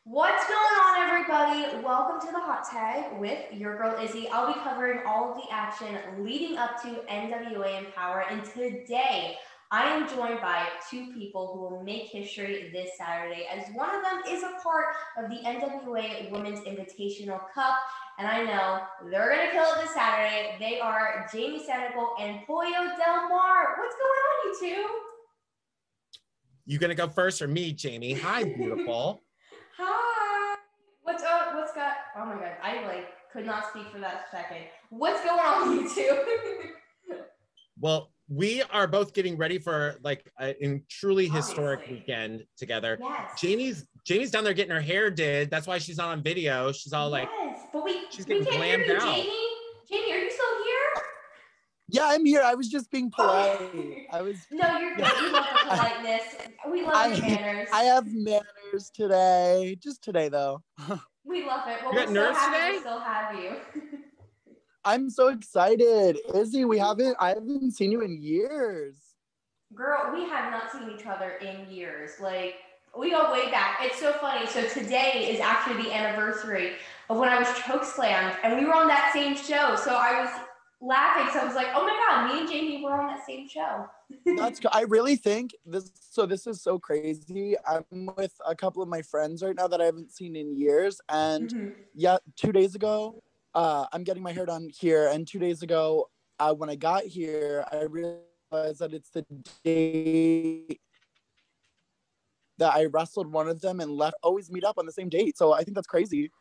What's going on, everybody? Welcome to the Hot Tag with your girl Izzy. I'll be covering all of the action leading up to NWA Empower, and today I am joined by two people who will make history this Saturday, as one of them is a part of the NWA Women's Invitational Cup, and I know they're gonna kill it this Saturday. They are Jamie Senegal and Pollo Del Mar. What's going on, you two? You gonna go first or me, Jamie? Hi, beautiful. Hi. What's up? What's got? Oh my god, I could not speak for that second. What's going on, you two? Well, we are both getting ready for a truly historic Obviously. weekend together. Yes. Jamie's down there getting her hair did. That's why she's not on video. She's all Yes, but she's we getting can't hear glammed you, out. Jamie. Jamie, are you still here? Yeah, I'm here. I was just being polite. No, you're good. We love the politeness. We love the manners. I have manners today. Just today, though. We love it. Well, You got we're so nerves happy today? to still have you. I'm so excited. Izzy, I haven't seen you in years. Girl, we have not seen each other in years. We go way back. It's so funny. So today is actually the anniversary of when I was chokeslammed, and we were on that same show. So I was laughing. So I was like, oh my God, me and Jamie were on that same show. I really think this is so crazy. I'm with a couple of my friends right now that I haven't seen in years. And yeah, 2 days ago, I'm getting my hair done here. And 2 days ago, when I got here, I realized that it's the day that I wrestled one of them and left. Always meet up on the same date. So I think that's crazy.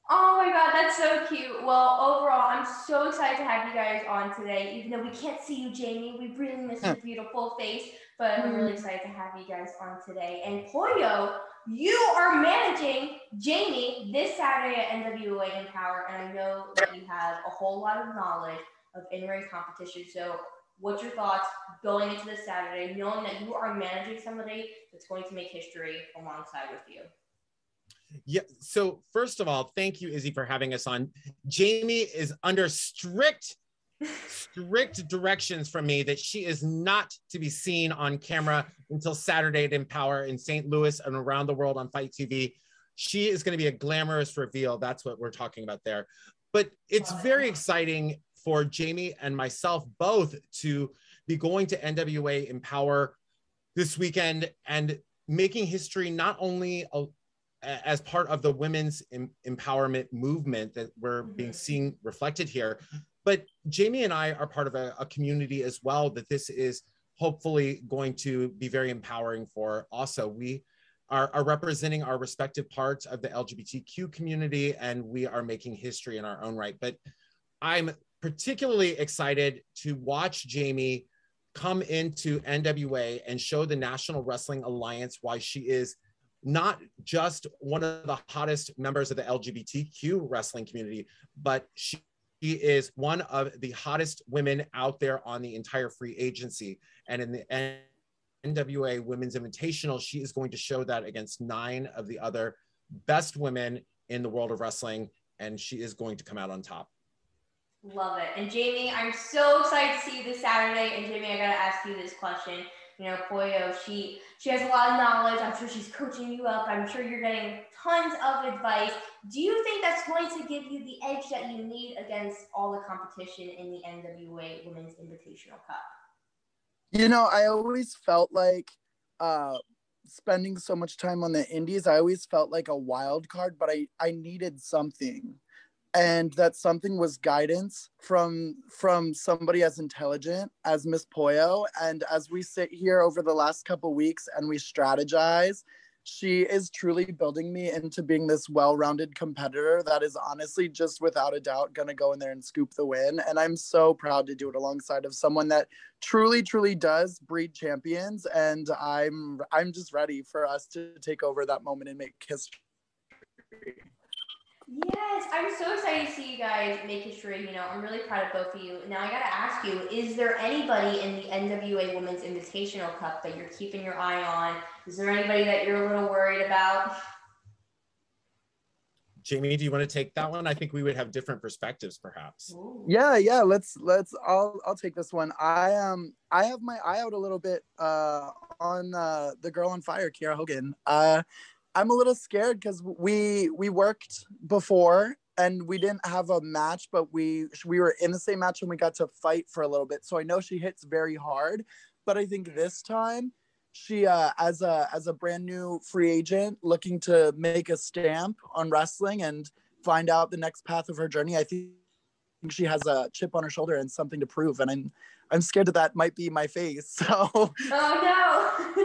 Oh my God, that's so cute. Well, overall, I'm so excited to have you guys on today. Even though we can't see you, Jamie, we really miss your beautiful face, but I'm really excited to have you guys on today. And Pollo, you are managing Jamie this Saturday at NWA Empower, and I know that you have a whole lot of knowledge of in-ring competition. So what's your thoughts going into this Saturday, knowing that you are managing somebody that's going to make history alongside with you? Yeah. So first of all, thank you, Izzy, for having us on. Jamie is under strict directions from me that she is not to be seen on camera until Saturday at Empower in St. Louis and around the world on Fight TV. She is going to be a glamorous reveal. That's what we're talking about there. But it's very exciting for Jamie and myself both to be going to NWA Empower this weekend and making history not only as part of the women's empowerment movement that we're being seen reflected here. But Jamie and I are part of a community as well that this is hopefully going to be very empowering for. Also, we are representing our respective parts of the LGBTQ community, and we are making history in our own right. But I'm particularly excited to watch Jamie come into NWA and show the National Wrestling Alliance why she is not just one of the hottest members of the LGBTQ wrestling community, but she is one of the hottest women out there on the entire free agency. And in the NWA Women's Invitational, she is going to show that against 9 of the other best women in the world of wrestling, and she is going to come out on top. Love it. And Jamie, I'm so excited to see you this Saturday. And Jamie, I gotta ask you this question. You know, Pollo, she has a lot of knowledge. I'm sure she's coaching you up. I'm sure you're getting tons of advice. Do you think that's going to give you the edge that you need against all the competition in the NWA Women's Invitational Cup? You know, I always felt like spending so much time on the indies, I always felt like a wild card, but I needed something. And that something was guidance from somebody as intelligent as Miss Pollo. And as we sit here over the last couple weeks and we strategize, she is truly building me into being this well-rounded competitor that is honestly just without a doubt going to go in there and scoop the win. And I'm so proud to do it alongside of someone that truly, truly does breed champions. And I'm just ready for us to take over that moment and make history. Yes, I'm so excited to see you guys make history. You know, I'm really proud of both of you. Now, I got to ask you, is there anybody in the NWA Women's Invitational Cup that you're keeping your eye on? Is there anybody that you're a little worried about? Jamie, do you want to take that one? I think we would have different perspectives, perhaps. Ooh. Yeah. Let's. I'll take this one. I have my eye out a little bit on the girl on fire, Kiera Hogan. I'm a little scared because we worked before and we didn't have a match, but we were in the same match and we got to fight for a little bit. So I know she hits very hard, but I think this time she as a brand new free agent looking to make a stamp on wrestling and find out the next path of her journey, I think she has a chip on her shoulder and something to prove, and I'm scared that might be my face. So oh no.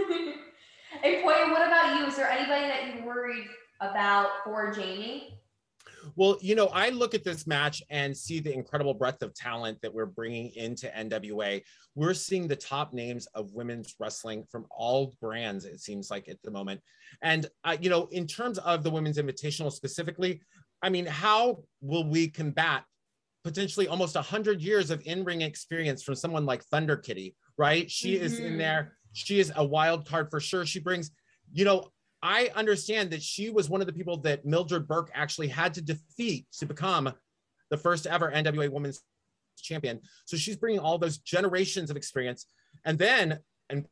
Hey Poya, what about you? Is there anybody that you're worried about for Jamie? Well, you know, I look at this match and see the incredible breadth of talent that we're bringing into NWA. We're seeing the top names of women's wrestling from all brands, it seems like at the moment. And, you know, in terms of the Women's Invitational specifically, I mean, how will we combat potentially almost 100 years of in-ring experience from someone like Thunder Kitty, right? She is in there. She is a wild card for sure. She brings, you know, I understand that she was one of the people that Mildred Burke actually had to defeat to become the first ever NWA Women's Champion. So she's bringing all those generations of experience. And then, in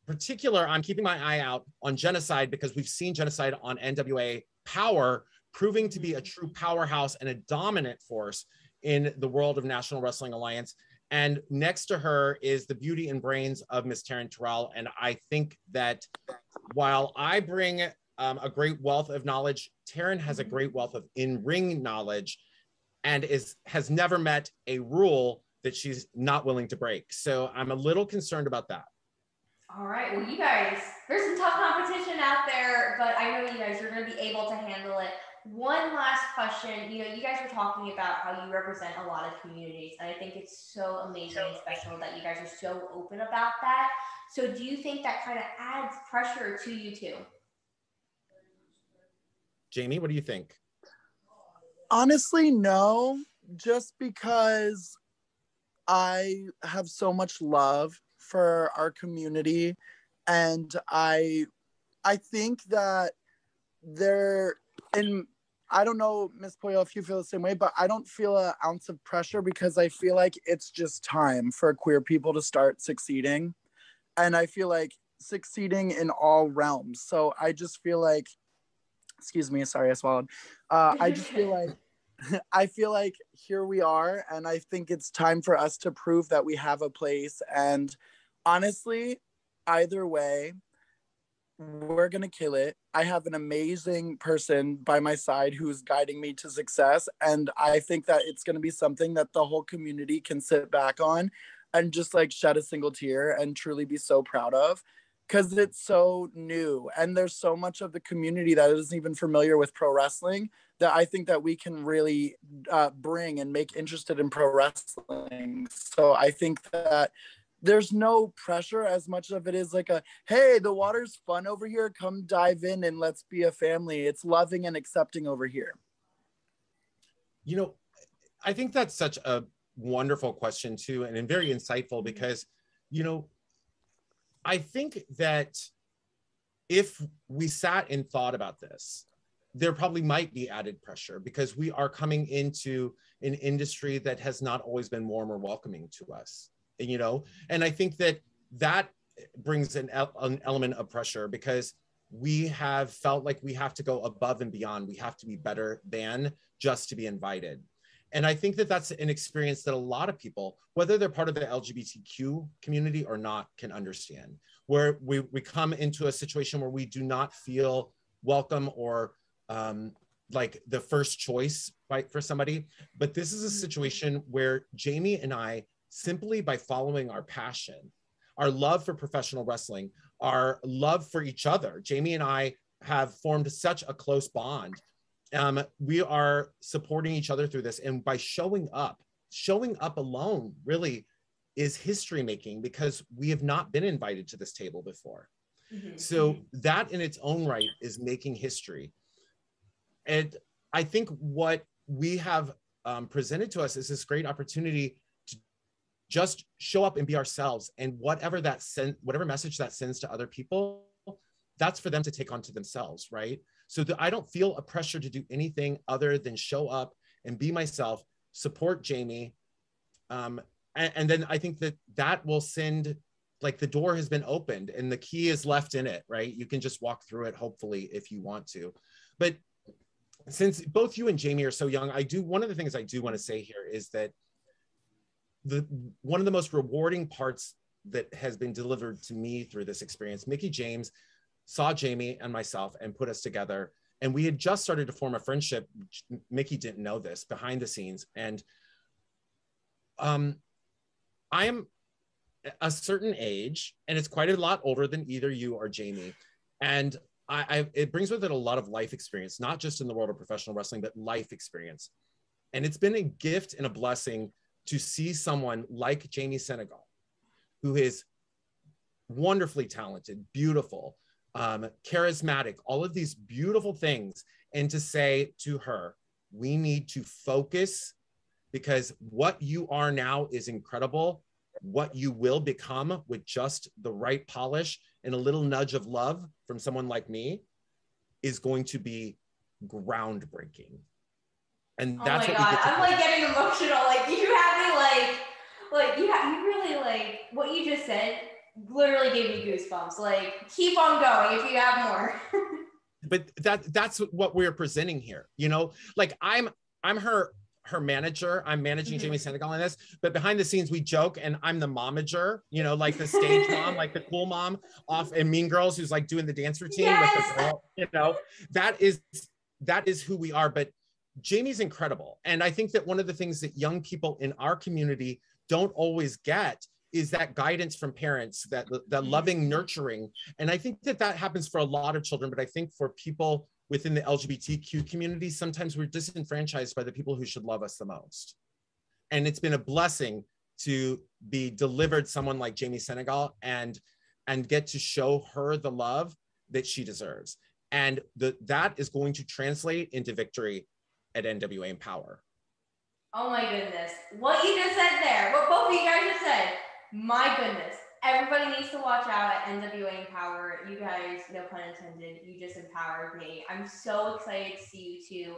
particular, I'm keeping my eye out on Genocide because we've seen Genocide on NWA Power proving to be a true powerhouse and a dominant force in the world of National Wrestling Alliance. And next to her is the beauty and brains of Miss Taryn Terrell. And I think that while I bring a great wealth of knowledge, Taryn has a great wealth of in-ring knowledge and has never met a rule that she's not willing to break. So I'm a little concerned about that. All right, well, you guys, there's some tough competition out there, but I know you guys are going to be able to handle it. One last question. You know, you guys were talking about how you represent a lot of communities, and I think it's so amazing and special that you guys are so open about that. So do you think that kind of adds pressure to you too? Jamie, what do you think? Honestly, no, just because I have so much love for our community, and I think that and I don't know, Miss Pollo, if you feel the same way, but I don't feel an ounce of pressure because I feel like it's just time for queer people to start succeeding. And I feel like succeeding in all realms. So I just feel like, excuse me, sorry, I swallowed. I just feel like, I feel like here we are. And I think it's time for us to prove that we have a place. And honestly, either way, we're going to kill it. I have an amazing person by my side who's guiding me to success. And I think that it's going to be something that the whole community can sit back on and just like shed a single tear and truly be so proud of, because it's so new. And there's so much of the community that isn't even familiar with pro wrestling that I think that we can really bring and make interested in pro wrestling. So I think that there's no pressure as much of it is like a, hey, the water's fun over here. Come dive in and let's be a family. It's loving and accepting over here. You know, I think that's such a wonderful question too, and very insightful because, you know, I think that if we sat and thought about this, there probably might be added pressure because we are coming into an industry that has not always been warm or welcoming to us. You know, and I think that brings an element of pressure because we have felt like we have to go above and beyond. We have to be better than just to be invited. And I think that that's an experience that a lot of people, whether they're part of the LGBTQ community or not, can understand, where we come into a situation where we do not feel welcome or like the first choice for somebody. But this is a situation where Jamie and I, simply by following our passion, our love for professional wrestling, our love for each other. Jamie and I have formed such a close bond. We are supporting each other through this. And by showing up alone really is history making because we have not been invited to this table before. Mm-hmm. So that in its own right is making history. And I think what we have presented to us is this great opportunity just show up and be ourselves, and whatever message that sends to other people, that's for them to take onto themselves, right? So I don't feel a pressure to do anything other than show up and be myself, support Jamie, and then I think that will send like the door has been opened and the key is left in it, right? You can just walk through it, hopefully, if you want to. But since both you and Jamie are so young, one of the things I do want to say here is that one of the most rewarding parts that has been delivered to me through this experience, Mickie James saw Jamie and myself and put us together. And we had just started to form a friendship. Mickie didn't know this behind the scenes. And I am a certain age, and it's quite a lot older than either you or Jamie. And it brings with it a lot of life experience, not just in the world of professional wrestling, but life experience. And it's been a gift and a blessing to see someone like Jamie Senegal, who is wonderfully talented, beautiful, charismatic, all of these beautiful things. And to say to her, we need to focus, because what you are now is incredible. What you will become with just the right polish and a little nudge of love from someone like me is going to be groundbreaking. And that's oh my what God, we get to I'm like getting emotional. Like you have me you really like what you just said literally gave me goosebumps. Like keep on going if you have more. But that's what we're presenting here. You know, like I'm her manager. I'm managing Jamie Senegal in this, but behind the scenes we joke, and I'm the momager, you know, like the stage mom, like the cool mom off in Mean Girls, who's like doing the dance routine with the girl, you know, that is who we are. But Jamie's incredible. And I think that one of the things that young people in our community don't always get is that guidance from parents, that loving nurturing. And I think that happens for a lot of children, but I think for people within the LGBTQ community, sometimes we're disenfranchised by the people who should love us the most. And it's been a blessing to be delivered someone like Jamie Senegal and get to show her the love that she deserves. And that is going to translate into victory at NWA Empower. Oh my goodness. What you just said there, what both of you guys just said, my goodness. Everybody needs to watch out at NWA Empower. You guys, no pun intended, you just empowered me. I'm so excited to see you two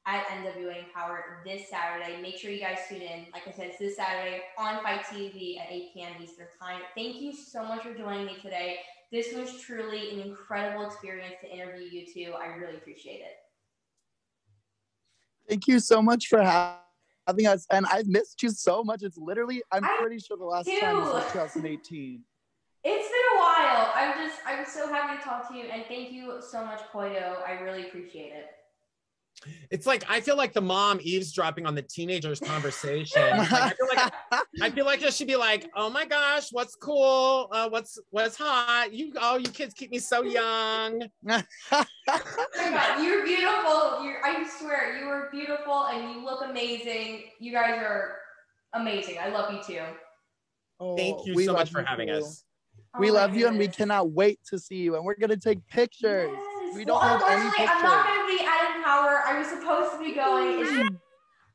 at NWA Empower this Saturday. Make sure you guys tune in. Like I said, it's this Saturday on Fight TV at 8 p.m. Eastern Time. Thank you so much for joining me today. This was truly an incredible experience to interview you two. I really appreciate it. Thank you so much for having us. And I've missed you so much. It's literally, I'm pretty sure the last time was like 2018. It's been a while. I'm so happy to talk to you. And thank you so much, Pollo. I really appreciate it. It's like, I feel like the mom eavesdropping on the teenagers' conversation. Like, I feel like it should be like, oh my gosh, what's cool? What's hot? You kids keep me so young. Oh my God, you're beautiful. I swear, you are beautiful and you look amazing. You guys are amazing. I love you too. Oh, thank you so much for having us. We love you, and we cannot wait to see you. And we're gonna take pictures. Yes. We don't have any pictures. I'm not gonna be at Empower. I was supposed to be going.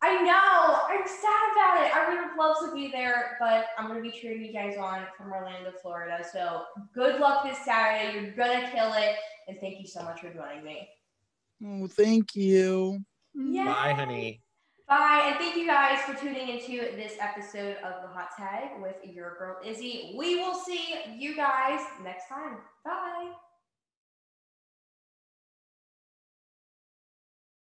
I know. I'm sad about it. I would have loved to be there, but I'm gonna be cheering you guys on from Orlando, Florida. So good luck this Saturday. You're gonna kill it, and thank you so much for joining me. Oh, thank you. Yes. Bye, honey. Bye, and thank you guys for tuning into this episode of The Hot Tag with your girl Izzy. We will see you guys next time. Bye.